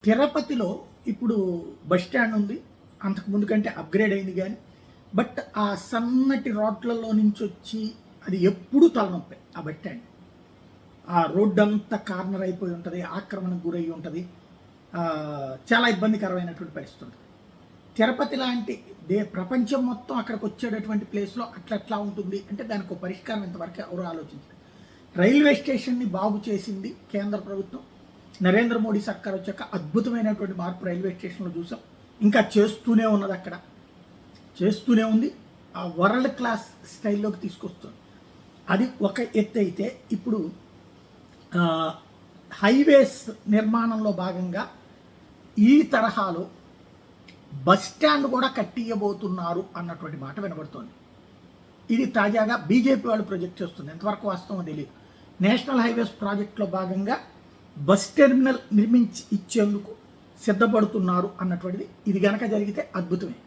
తిరుపతిలో ఇప్పుడు bus stand ఉంది. అంతకుముందు కంటే అప్‌గ్రేడ్ అయింది గానీ, బట్ ఆ సన్నటి రోడ్లలో నుంచొచ్చి అది ఎప్పుడూ తలనొప్పే ఆ బస్ స్టాండ్. ఆ రోడ్డంతా కార్నర్ అయిపోయి ఉంటది. ఆక్రమణకు గురయ్యి ఉంటది. చాలా ఇబ్బందికరమైనటువంటి పరిస్థితి ఉంటది. తిరుపతి లాంటి ప్రపంచం మొత్తం అక్కడికొచ్చేటటువంటి ప్లేస్‌లో అట్లెట్లా ఉంటుంది అంటే దానికో పరిష్కారం ఇంతవరకు ఎవరు ఆలోచించలేదు. రైల్వే స్టేషన్‌ని బాగు చేసింది కేంద్ర ప్రభుత్వం. నరేంద్ర మోడీ సర్కార్ వచ్చాక అద్భుతమైనటువంటి మార్పు రైల్వే స్టేషన్లో చూసాం. ఇంకా చేస్తూనే ఉన్నది అక్కడ. చేస్తూనే ఉంది. ఆ వరల్డ్ క్లాస్ స్టైల్లోకి తీసుకొస్తుంది. అది ఒక ఎత్తు అయితే ఇప్పుడు హైవేస్ నిర్మాణంలో భాగంగా ఈ తరహాలో బస్ స్టాండ్ కూడా కట్టియబోతున్నారు అన్నటువంటి మాట వినబడుతోంది. ఇది తాజాగా బీజేపీ వాళ్ళు ప్రొజెక్ట్ చేస్తుంది. ఎంతవరకు వాస్తవం తెలియదు. నేషనల్ హైవేస్ ప్రాజెక్టులో భాగంగా బస్ టెర్మినల్ నిర్మించి ఇచ్చేందుకు సిద్ధపడుతున్నారు అన్నటువంటిది. ఇది గనక జరిగితే అద్భుతమే.